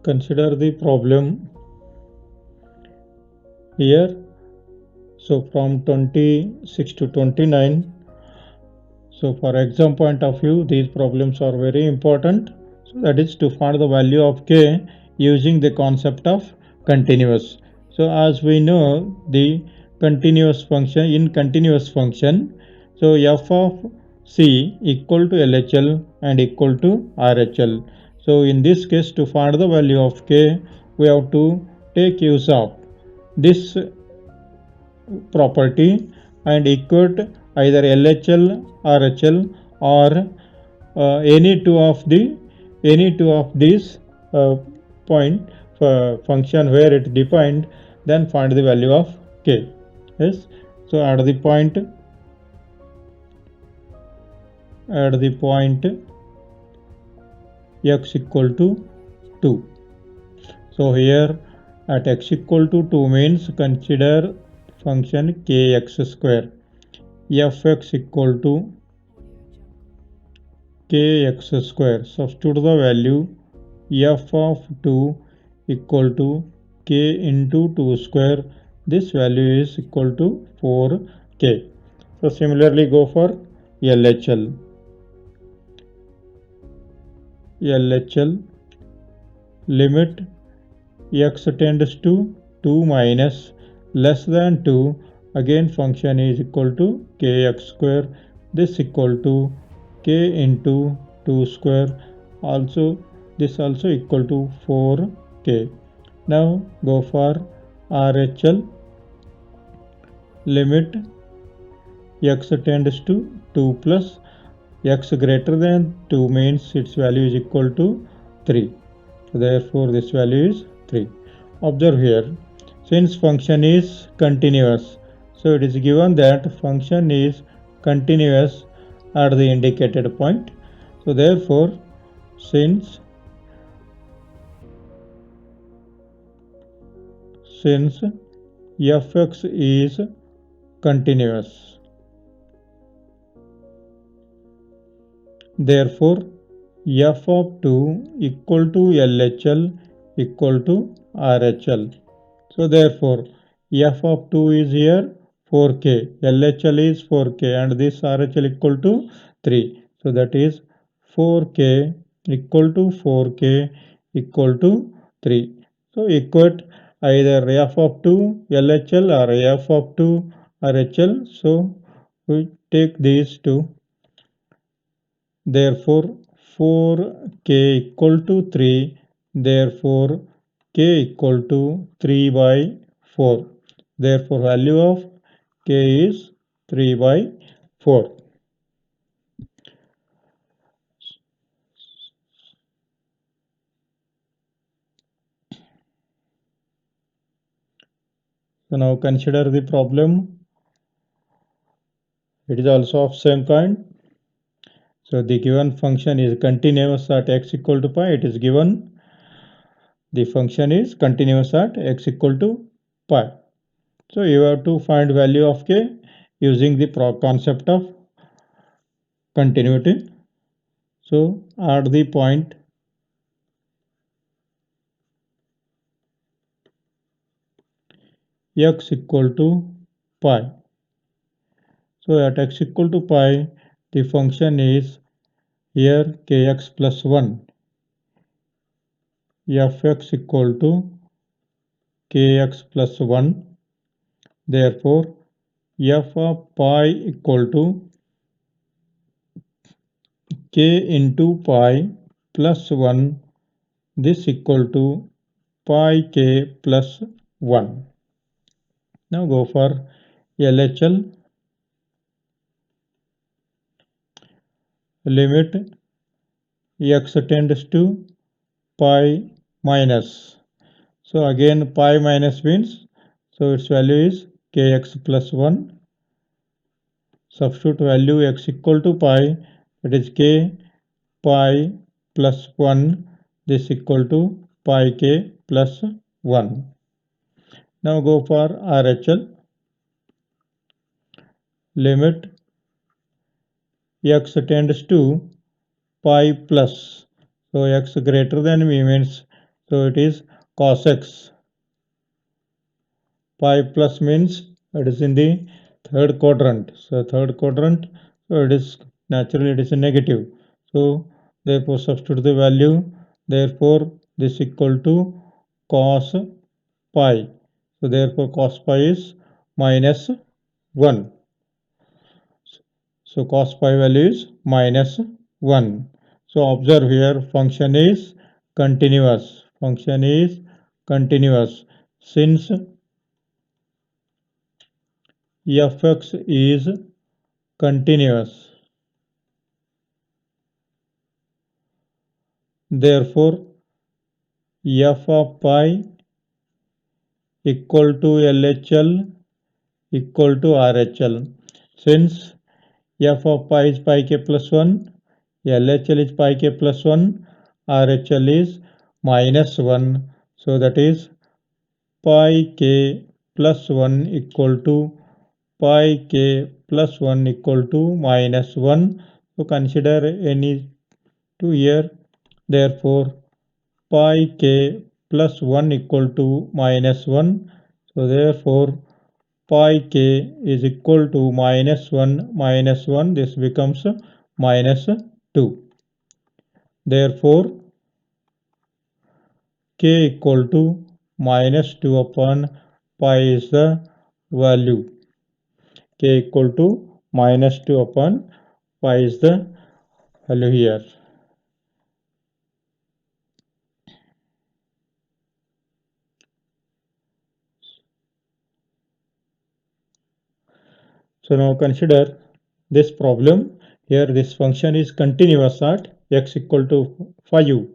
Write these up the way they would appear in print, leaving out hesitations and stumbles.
Consider the problem here. So from 26 to 29. So for exam point of view, these problems are very important. So that is to find the value of k using the concept of continuous. So as we know, the continuous function in continuous function, so f of c equal to LHL and equal to RHL. So in this case, to find the value of k, we have to take use of this property and equate either LHL, RHL, or any two of these point function where it defined, then find the value of k. Yes. So at the point x equal to 2. So here at x equal to 2 means consider function kx square. Fx equal to kx square. Substitute the value f of 2 equal to k into 2 square. This value is equal to 4k. So similarly go for LHL. Limit x tends to 2 minus less than 2. Again function is equal to kx square. This equal to k into 2 square. Also this also equal to 4k. Now go for RHL. Limit x tends to 2 plus x greater than 2 means its value is equal to 3. So therefore this value is 3. Observe here, since function is continuous, so it is given that function is continuous at the indicated point. So therefore, since fx is continuous, therefore f of 2 equal to LHL equal to RHL. So therefore f of 2 is here 4k, LHL is 4k, and this RHL equal to 3. So that is 4k equal to 4k equal to 3. So equate either f of 2 LHL or f of 2 RHL. So we take these two. Therefore 4k equal to 3. Therefore k equal to 3 by 4. Therefore value of k is 3 by 4. So now consider the problem. It is also of same kind. So the given function is continuous at x equal to pi. It is given the function is continuous at x equal to pi. So you have to find value of k using the concept of continuity. So at the point x equal to pi. So at x equal to pi, the function is here kx plus 1. Fx equal to kx plus 1. Therefore, f of pi equal to k into pi plus 1. This equal to pi k plus 1. Now go for LHL. Limit x tends to pi minus. So again pi minus means, so its value is kx plus 1. Substitute value x equal to pi, that is k pi plus 1. This equal to pi k plus 1. Now go for RHL. Limit x tends to pi plus. So x greater than v means, So it is cos x. Pi plus means it is in the third quadrant. So third quadrant, so it is naturally it is a negative. So therefore substitute the value. Therefore this equal to cos pi. So therefore cos pi is minus 1. So cos pi value is minus 1. So observe here function is continuous. Function is continuous. Since fx is continuous, therefore f of pi equal to LHL equal to RHL. Since f of pi is pi k plus 1, LHL is pi k plus 1, RHL is minus 1. So that is pi k plus 1 equal to pi k plus 1 equal to minus 1. So consider any two here. Therefore pi k plus 1 equal to minus 1. So therefore pi k is equal to minus 1. This becomes minus 2. Therefore k equal to minus 2 upon pi is the value. K equal to minus 2 upon pi is the value here. So now consider this problem. Here this function is continuous at x equal to 5.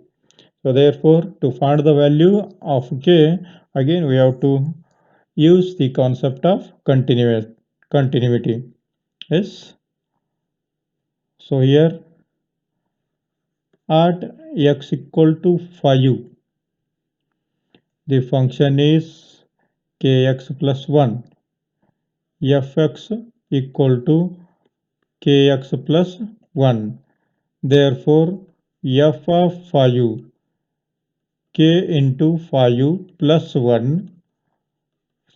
So therefore to find the value of k, again we have to use the concept of continuity. Yes. So here at x equal to 5, the function is kx plus 1. Fx equal to kx plus 1. Therefore f of 5 k into 5 plus 1,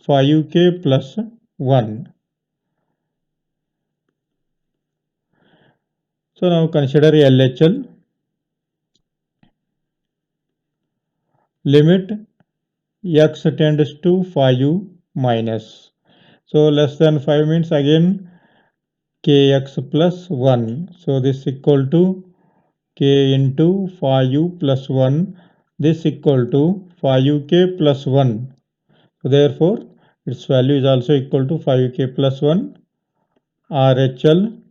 5k plus 1. So now consider LHL. Limit x tends to 5 minus. So less than 5 means again kx plus 1. So this equal to k into 5 plus 1. This equal to 5k plus 1. So therefore its value is also equal to 5k plus 1. RHL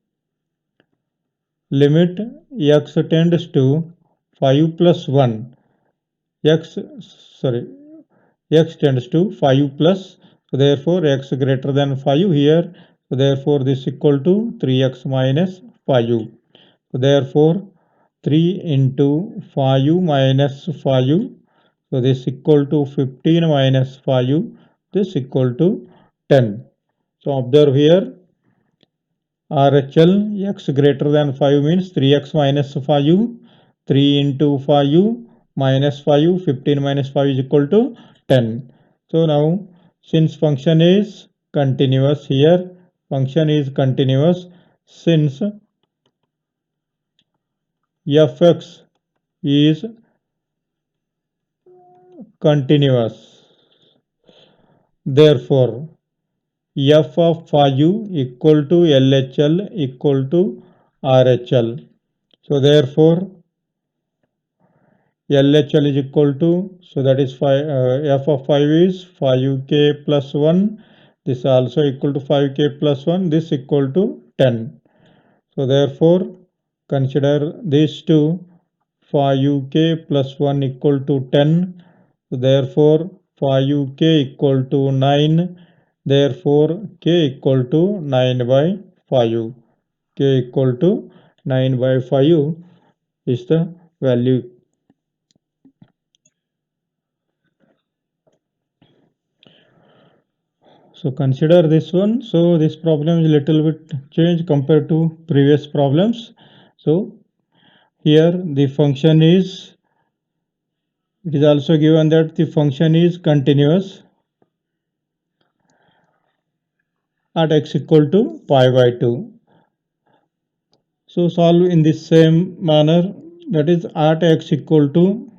limit x tends to 5 plus 1. x tends to 5 plus, so therefore x greater than 5 here, so therefore this equal to 3x minus 5. So therefore 3 into 5 minus 5, so this equal to 15 minus 5, this equal to 10. So observe here RHL x greater than 5 means 3x minus 5, 3 into 5 minus 5, 15 minus 5 is equal to 10. So now since function is continuous here, function is continuous since fx is continuous. Therefore f of 5 equal to LHL equal to RHL. So therefore LHL is equal to, so that is 5, f of 5 is 5k plus 1. This also equal to 5k plus 1. This equal to 10. So therefore consider these two, 5k plus 1 equal to 10. So therefore 5k equal to 9. Therefore k equal to 9 by 5. K equal to 9 by 5 is the value. So consider this one. So this problem is little bit changed compared to previous problems. So here the function is It is also given that the function is continuous at x equal to pi by 2. So solve in the same manner, that is at x equal to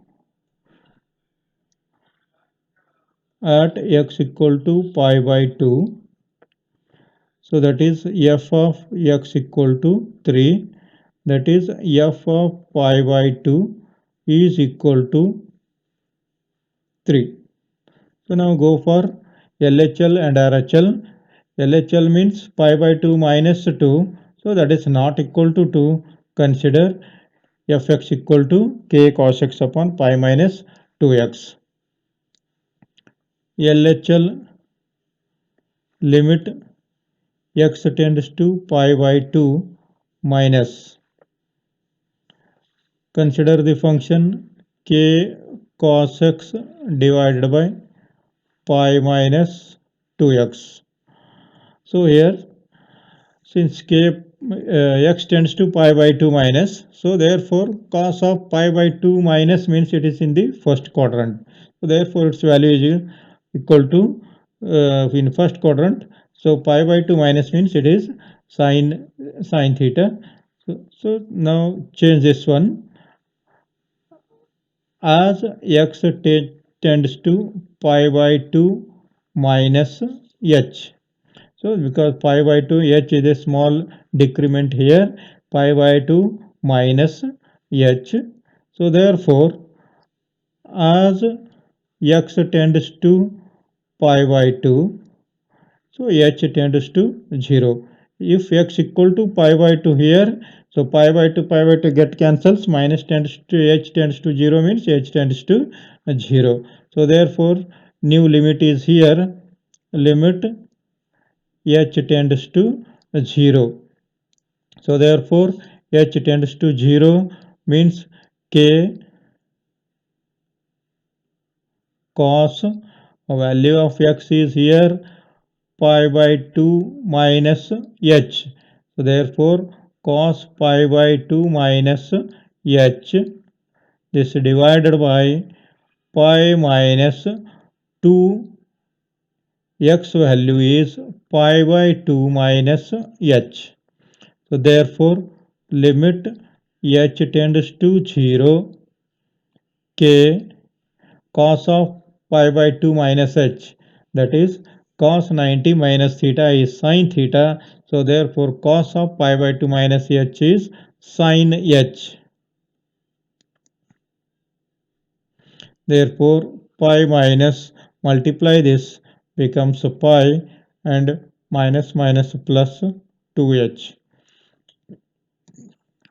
pi by 2. So that is f of x equal to 3. That is f of pi by 2 is equal to 3. So now go for LHL and RHL. LHL means pi by 2 minus 2. So that is not equal to 2. Consider fx equal to k cos x upon pi minus 2x. LHL limit x tends to pi by 2 minus. Consider the function k cos x divided by pi minus 2x. So here, since x tends to pi by 2 minus, so therefore cos of pi by 2 minus means it is in the first quadrant. So therefore its value is equal to in first quadrant. So pi by 2 minus means it is sine theta. So now change this one as x tends to pi by 2 minus h. So because pi by 2 h is a small decrement here, pi by 2 minus h. So therefore as x tends to pi by 2, so h tends to 0. If x equal to pi by 2 here, so pi by 2 get cancels, minus tends to h tends to 0 means h tends to 0. So therefore new limit is here, limit h tends to 0. So therefore h tends to 0 means k cos value of x is here pi by 2 minus h. So therefore cos pi by 2 minus h, this divided by pi minus 2, x value is pi by 2 minus h. So therefore limit h tends to 0, k cos of pi by 2 minus h, that is cos 90 minus theta is sin theta. So therefore cos of pi by 2 minus h is sin h. Therefore pi minus multiply this becomes pi and minus minus plus 2h.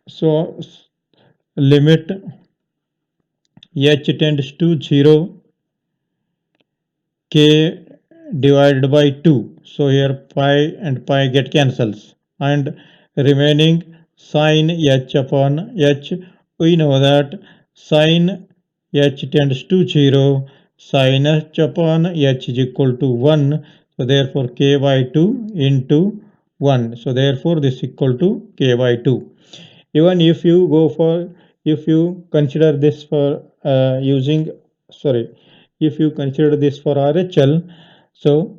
So limit h tends to 0, k divided by 2. So here pi and pi get cancels and remaining sin h upon h. We know that sin h tends to 0, sin h upon h is equal to 1. So therefore k by 2 into 1. So therefore this equal to k by 2. Even if you go for, if you consider this for using, sorry, if you consider this for RHL, so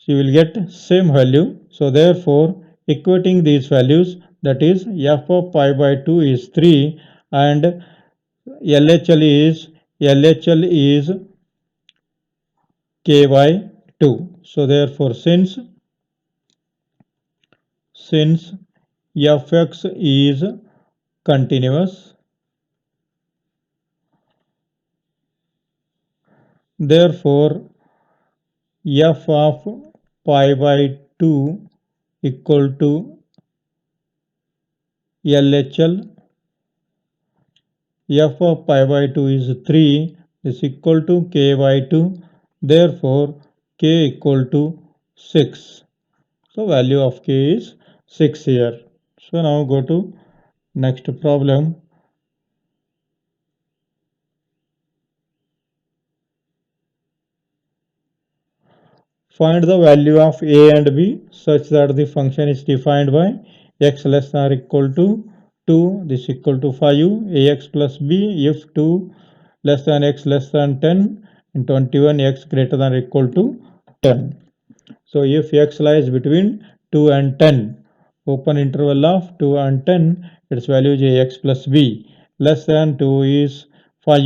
you will get same value. So therefore equating these values, that is f of pi by 2 is 3 and LHL is k by 2. So therefore since fx is continuous, therefore f of pi by 2 equal to LHL, f of pi by 2 is 3, is equal to k by 2, therefore k equal to 6. So value of k is 6 here. So now go to next problem. Find the value of a and b such that the function is defined by x less than or equal to 2, this is equal to 5, ax plus b if 2 less than x less than 10 and 21 x greater than or equal to 10. So if x lies between 2 and 10, open interval of 2 and 10, its value is ax plus b. Less than 2 is 5,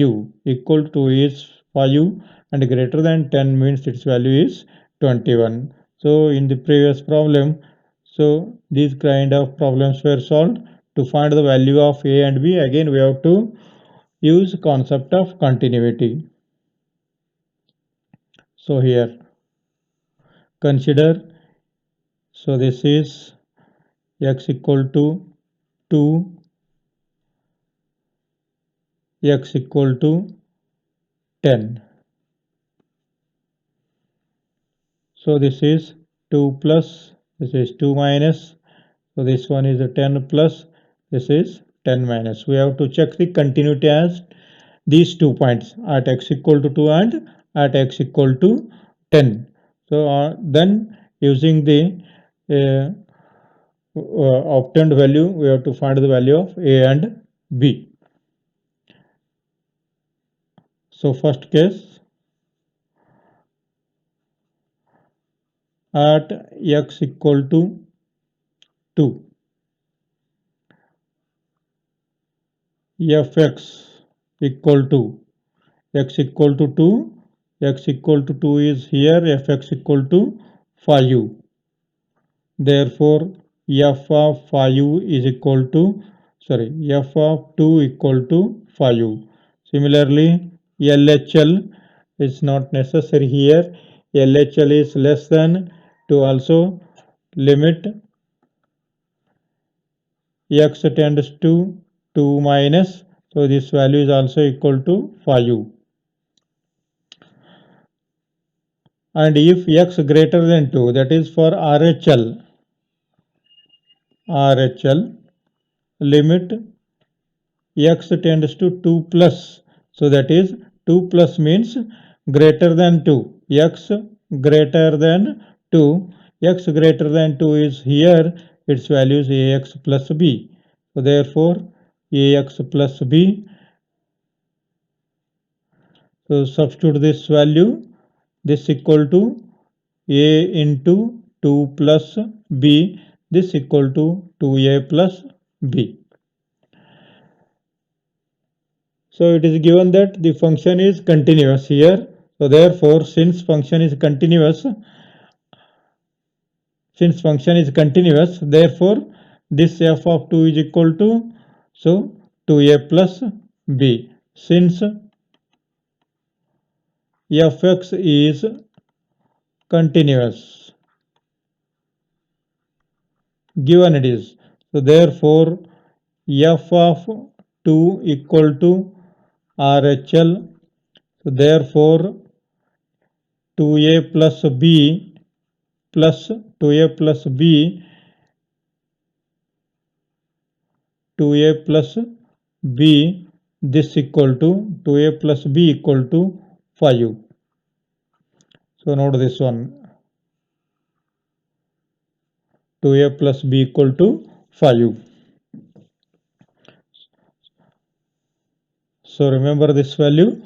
equal to 2 is 5 and greater than 10 means its value is 21. So in the previous problem, so these kind of problems were solved. To find the value of a and b, again we have to use concept of continuity. So here consider, so this is x equal to 2, x equal to 10. So this is 2 plus, this is 2 minus, so this one is a 10 plus, this is 10 minus. We have to check the continuity as these 2 points at x equal to 2 and at x equal to 10. So then using the obtained value, we have to find the value of a and b. So first case, at x equal to 2, fx equal to x equal to 2, x equal to 2 is here, fx equal to 5. Therefore, f of 5 is equal to, f of 2 equal to 5. Similarly, LHL is not necessary here. LHL is less than to also limit x tends to 2 minus, so this value is also equal to 5. And if x greater than 2, that is for RHL, limit x tends to 2 plus, so that is 2 plus means greater than 2, x greater than 2, x greater than 2 is here, its value is ax plus b. So therefore ax plus b, so substitute this value, this equal to a into 2 plus b, this equal to 2a plus b. So it is given that the function is continuous here. So therefore, since function is continuous, therefore this f of 2 is equal to, so 2a plus b. Since fx is continuous, given it is, so therefore f of 2 equal to RHL, so therefore 2a plus b plus 2a plus b, 2a plus b, this equal to 2a plus b equal to 5. So note this one, 2a plus b equal to 5. So remember this value.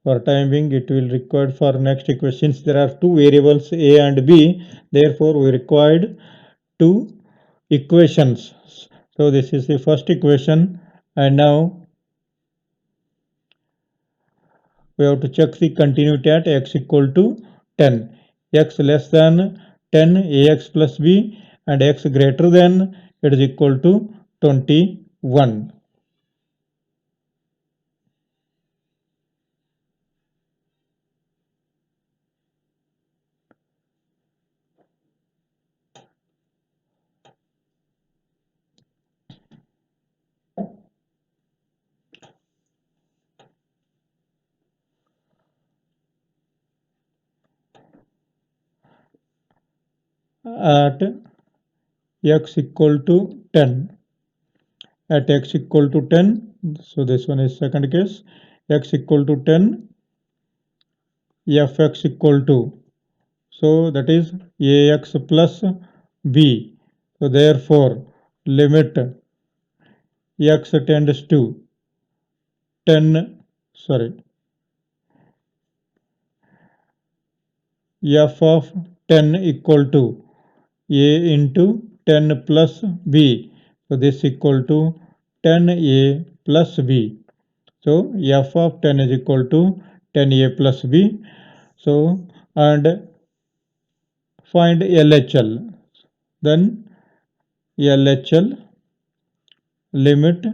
For time being, it will required for next equations. There are two variables a and b. Therefore, we required two equations. So this is the first equation, and now we have to check the continuity at x equal to 10. X less than 10, ax plus b, and x greater than, it is equal to 21. At x equal to 10. At x equal to 10, so this one is second case, x equal to 10, fx equal to, so that is ax plus b. So therefore limit x tends to 10, sorry, f of 10 equal to a into 10 plus b. So this equal to 10a plus b. So f of 10 is equal to 10a plus b. So and find LHL. Then LHL limit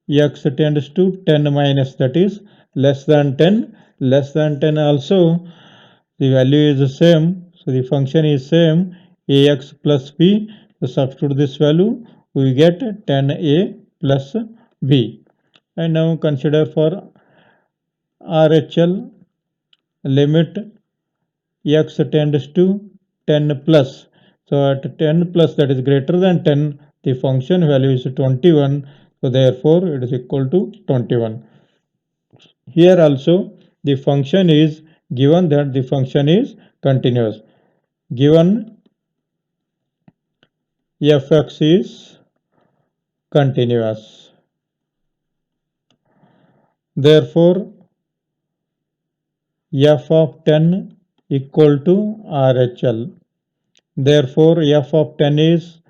x tends to 10 minus, that is less than 10. Less than 10 also the value is the same. So the function is same, ax plus b. So substitute this value, we get 10a plus b. And now consider for RHL limit x tends to 10 plus. So at 10 plus, that is greater than 10, the function value is 21. So therefore it is equal to 21. Here also the function is given that the function is continuous. Given fx is continuous. Therefore f of 10 equal to RHL. Therefore f of 10 is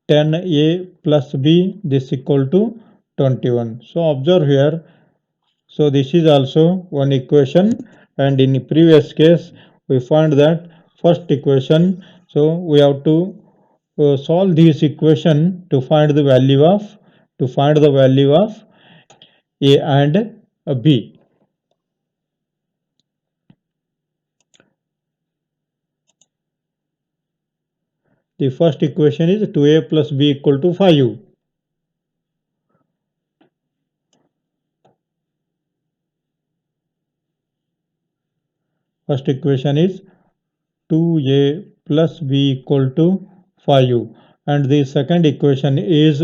10a plus b, this equal to 21. So observe here. So this is also one equation, and in the previous case we find that first equation. So we have to solve this equation to find the value of a and b. The first equation is 2a plus b equal to 5. First equation is 2a plus b equal to 5, and the second equation is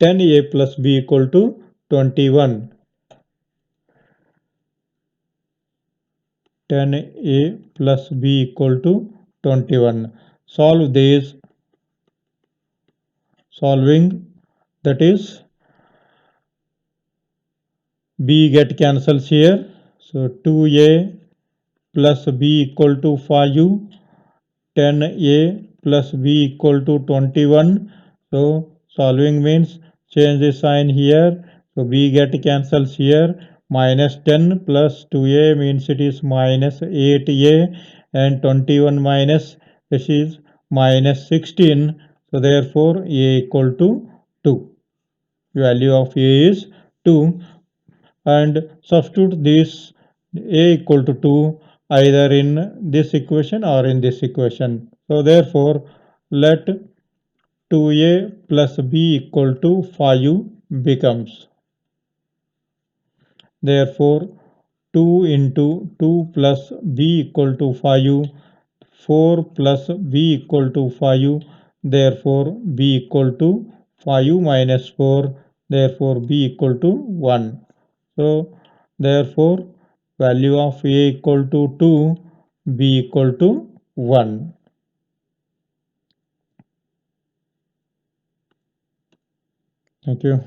10a plus b equal to 21. 10a plus b equal to 21. Solve these. Solving, that is b get cancels here. So 2a plus b equal to 5, 10a plus b equal to 21. So solving means change the sign here. So b get cancels here. Minus 10 plus 2a means it is minus 8a, and 21 minus, this is minus 16. So therefore a equal to 2. Value of a is 2, and substitute this a equal to 2 either in this equation or in this equation. So therefore let 2a plus b equal to 5 becomes. Therefore 2 into 2 plus b equal to 5, 4 plus b equal to 5. Therefore b equal to 5 minus 4. Therefore b equal to 1. So therefore value of a equal to 2, b equal to 1. Thank you.